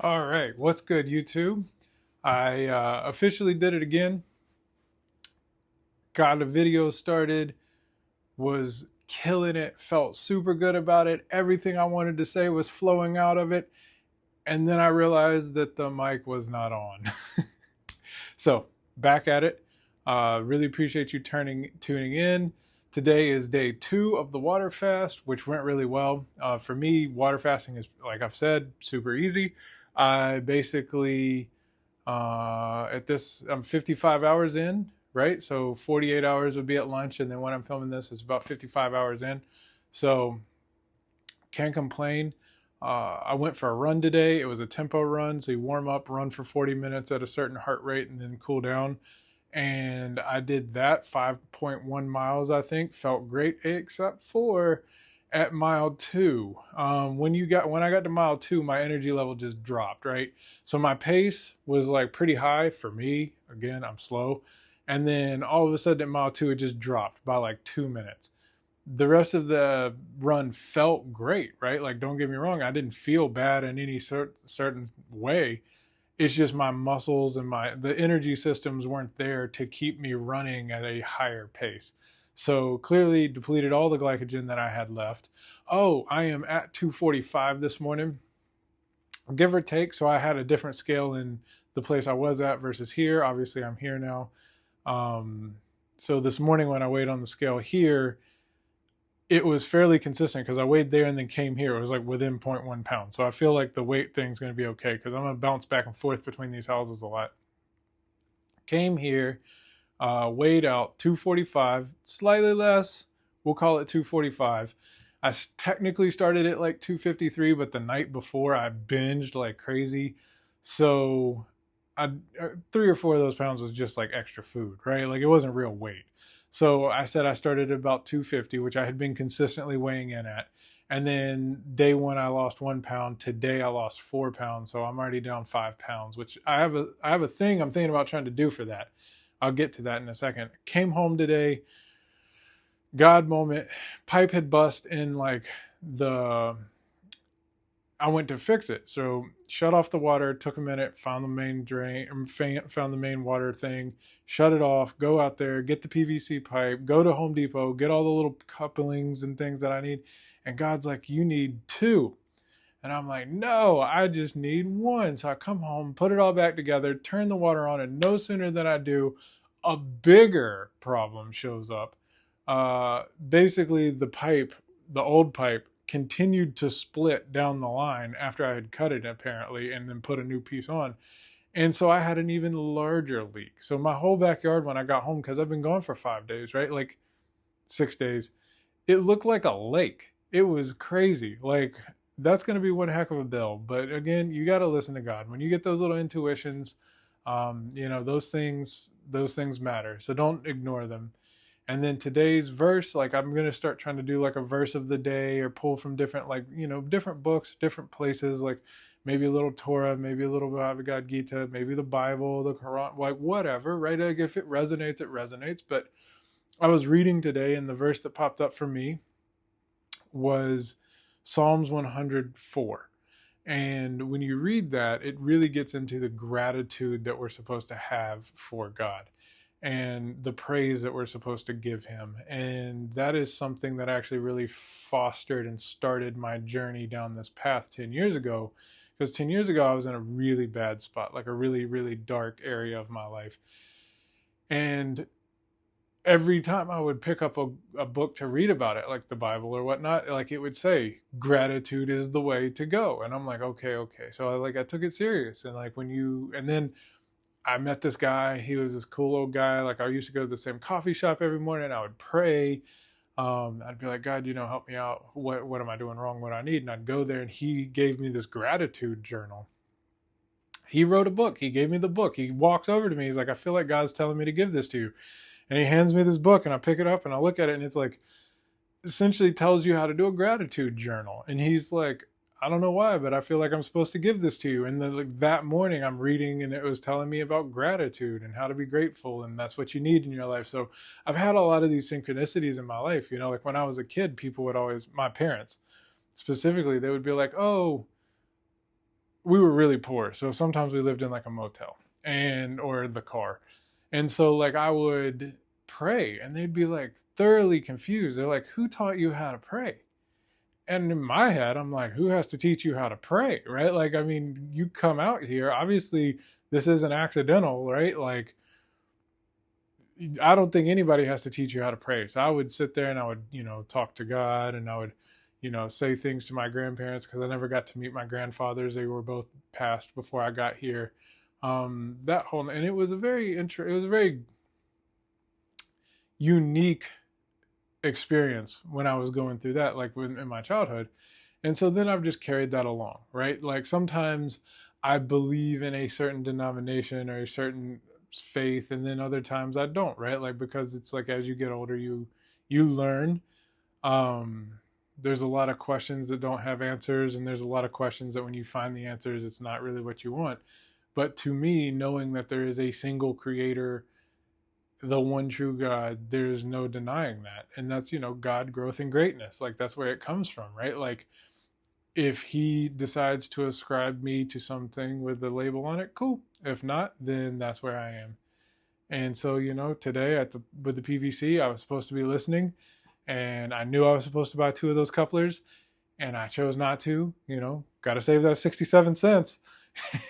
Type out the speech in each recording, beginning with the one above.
All right, what's good, YouTube? I officially did it again. Got a video started, was killing it, felt super good about it. Everything I wanted to say was flowing out of it. And then I realized that the mic was not on. So, back at it. Really appreciate you tuning in. Today is day 2 of the water fast, which went really well. For me, water fasting is, like I've said, super easy. I basically at this, I'm 55 hours in, right? So 48 hours would be at lunch, and then when I'm filming this, it's about 55 hours in. So can't complain. I went for a run today. It was a tempo run, so you warm up, run for 40 minutes at a certain heart rate, and then cool down. And I did that 5.1 miles, I think. Felt great, except for at mile 2. When I got to mile 2, my energy level just dropped, right? So my pace was like pretty high for me. Again, I'm slow. And then all of a sudden at mile 2, it just dropped by like 2 minutes. The rest of the run felt great, right? Like, don't get me wrong, I didn't feel bad in any certain way. It's just my muscles and the energy systems weren't there to keep me running at a higher pace. So clearly depleted all the glycogen that I had left. Oh, I am at 245 this morning, give or take. So I had a different scale in the place I was at versus here. Obviously, I'm here now. So this morning when I weighed on the scale here, it was fairly consistent because I weighed there and then came here. It was like within zero point 0.1 pounds. So I feel like the weight thing's going to be okay because I'm going to bounce back and forth between these houses a lot. Came here, weighed out 245, slightly less. We'll call it 245. I technically started at like 253, but the night before I binged like crazy. So 3 or 4 of those pounds was just like extra food, right? Like it wasn't real weight. So I said I started at about 250, which I had been consistently weighing in at. And then day 1 I lost 1 pound. Today I lost 4 pounds, so I'm already down 5 pounds. Which I have a thing I'm thinking about trying to do for that. I'll get to that in a second. Came home today, God moment. Pipe had bust in like the. I went to fix it, so shut off the water. Took a minute, found the main drain, found the main water thing, shut it off. Go out there, get the PVC pipe, go to Home Depot, get all the little couplings and things that I need. And God's like, "You need 2." And I'm like, "No, I just need 1." So I come home, put it all back together, turn the water on, and no sooner than I do, a bigger problem shows up. Basically, the old pipe, continued to split down the line after I had cut it, apparently, and then put a new piece on. And so I had an even larger leak. So my whole backyard, when I got home, because I've been gone for 5 days, right? Like 6 days, it looked like a lake. It was crazy. Like, that's going to be one heck of a bill. But again, you got to listen to God. When you get those little intuitions, those things matter. So don't ignore them. And then today's verse, like I'm going to start trying to do like a verse of the day or pull from different, like, different books, different places, like maybe a little Torah, maybe a little Bhagavad Gita, maybe the Bible, the Quran, like whatever, right? Like if it resonates, it resonates. But I was reading today, and the verse that popped up for me was Psalms 104. And when you read that, it really gets into the gratitude that we're supposed to have for God and the praise that we're supposed to give him. And that is something that actually really fostered and started my journey down this path 10 years ago. Because 10 years ago, I was in a really bad spot, like a really, really dark area of my life. And every time I would pick up a book to read about it, like the Bible or whatnot, like it would say gratitude is the way to go. And I'm like, okay, okay. So I took it serious. And like and then I met this guy. He was this cool old guy. Like I used to go to the same coffee shop every morning. I would pray. I'd be like, God, help me out. What am I doing wrong? What I need? And I'd go there, and he gave me this gratitude journal. He wrote a book. He gave me the book. He walks over to me. He's like, I feel like God's telling me to give this to you. And he hands me this book, and I pick it up and I look at it, and it's like essentially tells you how to do a gratitude journal. And he's like, I don't know why, but I feel like I'm supposed to give this to you. And then like, that morning I'm reading, and it was telling me about gratitude and how to be grateful, and that's what you need in your life. So I've had a lot of these synchronicities in my life. Like when I was a kid, people would always, my parents specifically, they would be like, "Oh, we were really poor. So sometimes we lived in like a motel or the car. And so like I would pray and they'd be like thoroughly confused. They're like, "Who taught you how to pray?" And in my head, I'm like, "Who has to teach you how to pray?" Right? Like, I mean, you come out here, obviously this isn't accidental, right? Like, I don't think anybody has to teach you how to pray. So I would sit there and I would, talk to God, and I would, say things to my grandparents, because I never got to meet my grandfathers. They were both passed before I got here. That whole, and it was a it was a very unique experience when I was going through that, like in my childhood. And so then I've just carried that along, right? Like sometimes I believe in a certain denomination or a certain faith, and then other times I don't, right? Like because it's like as you get older, you learn. Um, there's a lot of questions that don't have answers, and there's a lot of questions that when you find the answers, it's not really what you want. But to me, knowing that there is a single creator, the one true God, there's no denying that. And that's, God, growth, and greatness. Like that's where it comes from, right? Like if he decides to ascribe me to something with the label on it, cool. If not, then that's where I am. And so, today with the PVC, I was supposed to be listening, and I knew I was supposed to buy two of those couplers, and I chose not to. Got to save that 67 cents.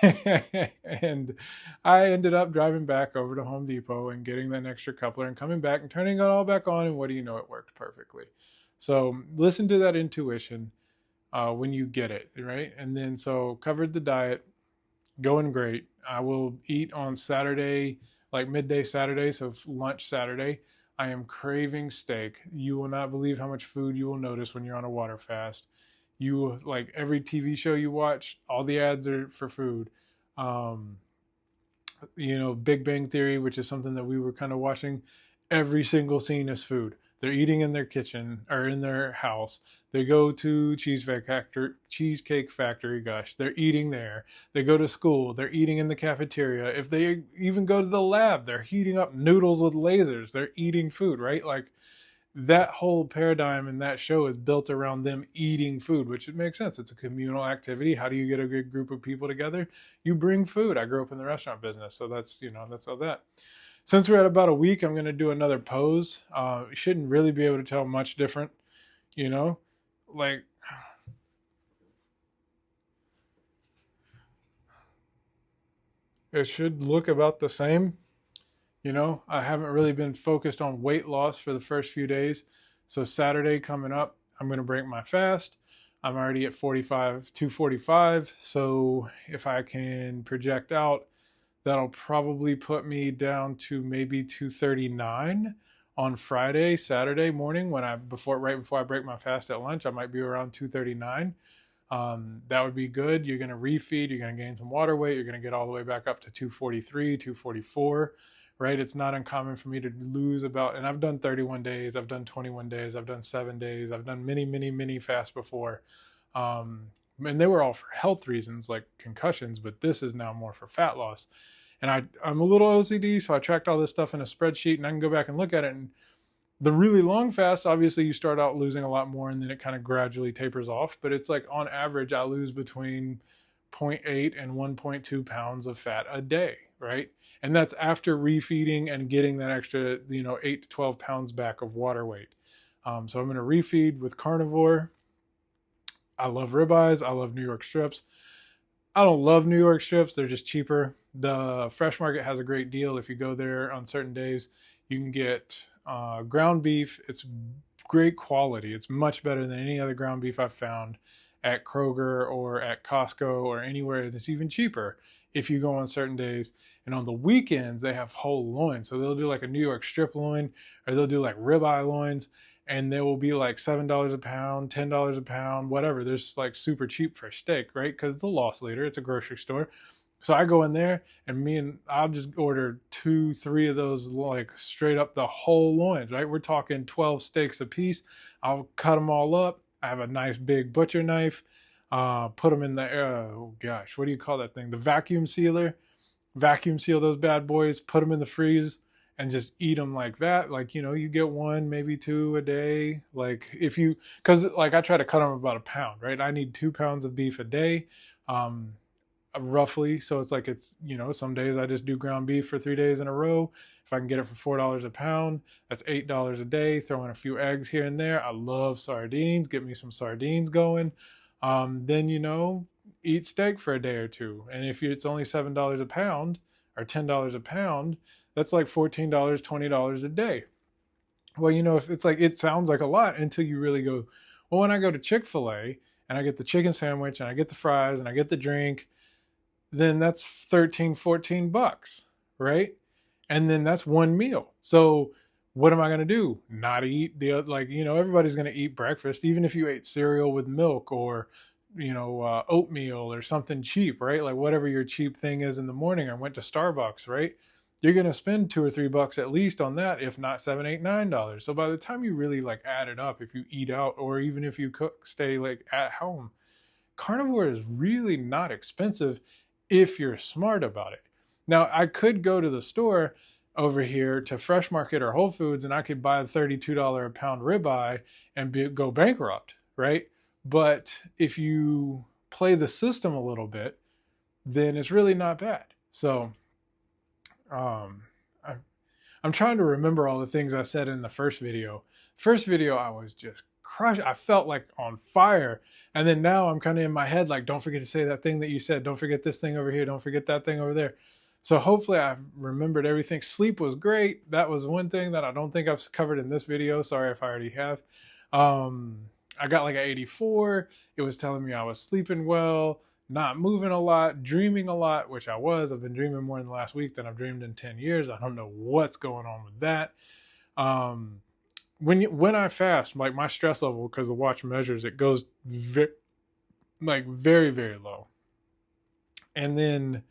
And I ended up driving back over to Home Depot and getting that extra coupler and coming back and turning it all back on. And what do you know? It worked perfectly. So listen to that intuition when you get it, right? And then so covered the diet, going great. I will eat on Saturday, like midday Saturday, so lunch Saturday. I am craving steak. You will not believe how much food you will notice when you're on a water fast. You like every TV show you watch, all the ads are for food. Um, Big Bang Theory, which is something that we were kind of watching, every single scene is food. They're eating in their kitchen or in their house. They go to Cheesecake Factory, gosh, they're eating there. They go to school, they're eating in the cafeteria. If they even go to the lab, they're heating up noodles with lasers. They're eating food, right? Like that whole paradigm in that show is built around them eating food, which it makes sense. It's a communal activity. How do you get a good group of people together? You bring food. I grew up in the restaurant business, so that's all that. Since we're at about a week, I'm going to do another pose. You shouldn't really be able to tell much different, you know, like it should look about the same. I haven't really been focused on weight loss for the first few days. So Saturday coming up, I'm going to break my fast. I'm already at 245. So if I can project out, that'll probably put me down to maybe 239 on Friday, Saturday morning right before I break my fast at lunch. I might be around 239. That would be good. You're going to refeed, you're going to gain some water weight, you're going to get all the way back up to 243, 244, right? It's not uncommon for me to lose and I've done 31 days, I've done 21 days, I've done 7 days, I've done many, many, many fasts before. And they were all for health reasons like concussions, but this is now more for fat loss. And I'm a little OCD, so I tracked all this stuff in a spreadsheet, and I can go back and look at it. And the really long fast, obviously you start out losing a lot more and then it kind of gradually tapers off, but it's like on average I lose between zero point 0.8 and 1.2 pounds of fat a day, right? And that's after refeeding and getting that extra 8 to 12 pounds back of water weight. So I'm going to refeed with carnivore. I love ribeyes, I love New York strips. I don't love New York strips, they're just cheaper. The Fresh Market has a great deal. If you go there on certain days, you can get ground beef. It's great quality. It's much better than any other ground beef I've found at Kroger or at Costco or anywhere that's even cheaper if you go on certain days. And on the weekends, they have whole loins. So they'll do like a New York strip loin, or they'll do like ribeye loins, and they will be like $7 a pound, $10 a pound, whatever. They're just like super cheap for steak, right? Because it's a loss leader. It's a grocery store. So I go in there and I'll just order 2, 3 of those, like straight up the whole loins, right? We're talking 12 steaks a piece. I'll cut them all up. I have a nice big butcher knife. Put them in the, oh gosh, what do you call that thing? The vacuum sealer. Vacuum seal those bad boys, put them in the freeze, and just eat them like that. Like, you get one, maybe two a day. Like because like I try to cut them about a pound, right? I need 2 pounds of beef a day. roughly. So it's like, it's, some days I just do ground beef for 3 days in a row. If I can get it for $4 a pound, that's $8 a day. Throw in a few eggs here and there. I love sardines. Get me some sardines going. Then, eat steak for a day or two. And if it's only $7 a pound or $10 a pound, that's like $14, $20 a day. Well, if it's like, it sounds like a lot until you really go, well, when I go to Chick-fil-A and I get the chicken sandwich and I get the fries and I get the drink, then that's 13, $14, right? And then that's one meal. So what am I going to do? Not eat everybody's going to eat breakfast, even if you ate cereal with milk or, oatmeal or something cheap, right? Like whatever your cheap thing is in the morning. I went to Starbucks, right? You're going to spend $2 or $3 at least on that, if not $7, $8, $9. So by the time you really like add it up, if you eat out or even if you stay like at home, carnivore is really not expensive if you're smart about it. Now, I could go to the store over here to Fresh Market or Whole Foods and I could buy a $32 a pound ribeye and go bankrupt, right? But if you play the system a little bit, then it's really not bad. So um, I'm trying to remember all the things I said in the first video. First video, I was just crushed. I felt like on fire. And then now I'm kind of in my head, like, don't forget to say that thing that you said. Don't forget this thing over here. Don't forget that thing over there. So hopefully I've remembered everything. Sleep was great. That was one thing that I don't think I've covered in this video. Sorry if I already have. I got like an 84. It was telling me I was sleeping well, not moving a lot, dreaming a lot, which I was. I've been dreaming more in the last week than I've dreamed in 10 years. I don't know what's going on with that. When I fast, like my stress level, because the watch measures, it goes very, very low. And then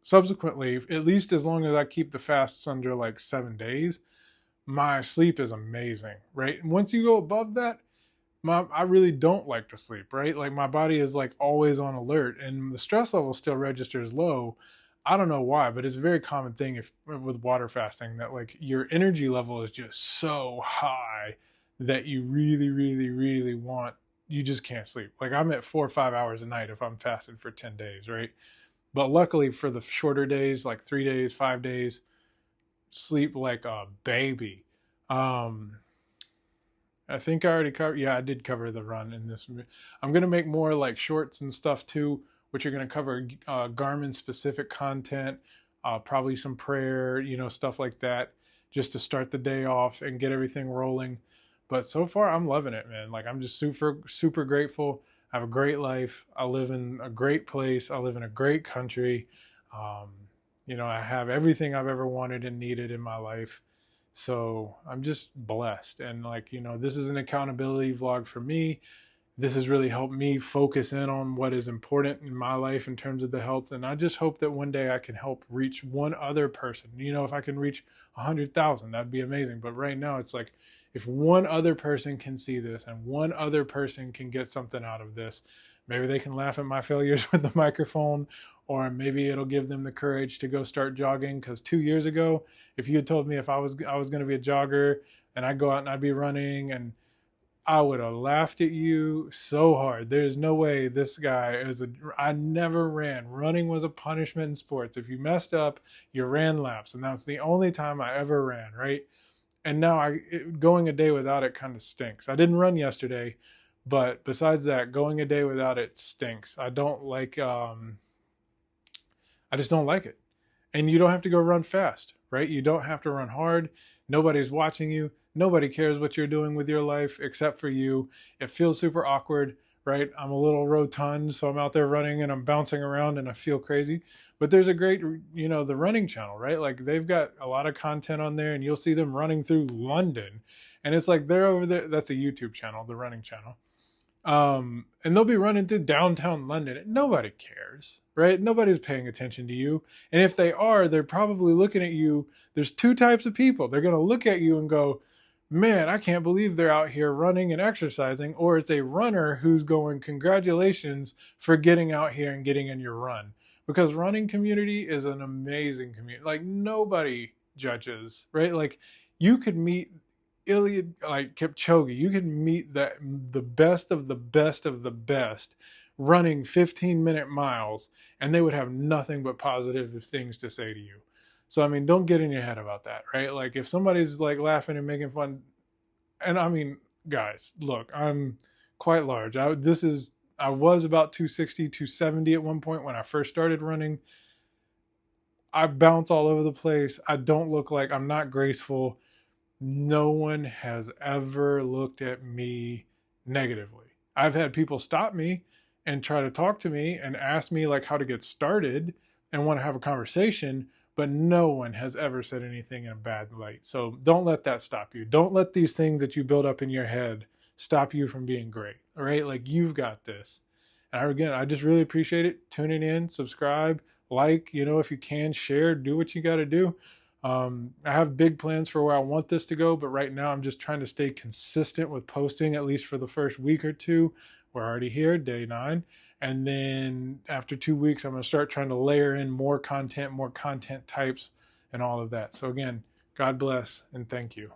subsequently, at least as long as I keep the fasts under like 7 days, my sleep is amazing, right? And once you go above that, I really don't like to sleep, right? Like my body is like always on alert and the stress level still registers low. I don't know why, but it's a very common thing with water fasting that like your energy level is just so high that you really, really, really you just can't sleep. Like I'm at 4 or 5 hours a night if I'm fasted for 10 days, right? But luckily for the shorter days, like 3 days, 5 days, sleep like a baby. I think I already covered. Yeah, I did cover the run in this. I'm gonna make more like shorts and stuff too, which are gonna cover Garmin specific content, probably some prayer, stuff like that, just to start the day off and get everything rolling. But so far, I'm loving it, man. Like I'm just super, super grateful. I have a great life. I live in a great place. I live in a great country. Um, I have everything I've ever wanted and needed in my life. So I'm just blessed. And like, this is an accountability vlog for me. This has really helped me focus in on what is important in my life in terms of the health. And I just hope that one day I can help reach one other person. If I can reach 100,000, that'd be amazing. But right now it's like, if one other person can see this and one other person can get something out of this, maybe they can laugh at my failures with the microphone, or maybe it'll give them the courage to go start jogging. Because 2 years ago, if you had told me if I was going to be a jogger and I'd go out and I'd be running, and I would have laughed at you so hard. There's no way this guy I never ran. Running was a punishment in sports. If you messed up, you ran laps, and that's the only time I ever ran, right? And now going a day without it kind of stinks. I didn't run yesterday, but besides that, going a day without it stinks. I don't like I just don't like it. And you don't have to go run fast, right? You don't have to run hard. Nobody's watching you. Nobody cares what you're doing with your life except for you. It feels super awkward, right? I'm a little rotund, so I'm out there running and I'm bouncing around and I feel crazy. But there's a great, the running channel, right? Like they've got a lot of content on there and you'll see them running through London. And it's like they're over there. That's a YouTube channel, the running channel. And they'll be running through downtown London. Nobody cares, right? Nobody's paying attention to you. And if they are, they're probably looking at you. There's two types of people. They're going to look at you and go, man, I can't believe they're out here running and exercising. Or it's a runner who's going, congratulations for getting out here and getting in your run. Because running community is an amazing community. Like nobody judges, right? Like you could meet Eliud, like Kipchoge, you can meet the best of the best of the best running 15-minute miles, and they would have nothing but positive things to say to you. So, I mean, don't get in your head about that, right? Like, if somebody's like laughing and making fun, and I mean, guys, look, I'm quite large. I was about 260, 270 at one point when I first started running. I bounce all over the place. I don't look like, I'm not graceful. No one has ever looked at me negatively. I've had people stop me and try to talk to me and ask me like how to get started and want to have a conversation, but no one has ever said anything in a bad light. So don't let that stop you. Don't let these things that you build up in your head stop you from being great. All right? Like, you've got this. And again, I just really appreciate it. Tuning in, subscribe, like, if you can, share, do what you got to do. I have big plans for where I want this to go, but right now I'm just trying to stay consistent with posting, at least for the first week or two. We're already here, day 9. And then after 2 weeks, I'm going to start trying to layer in more content types, and all of that. So again, God bless and thank you.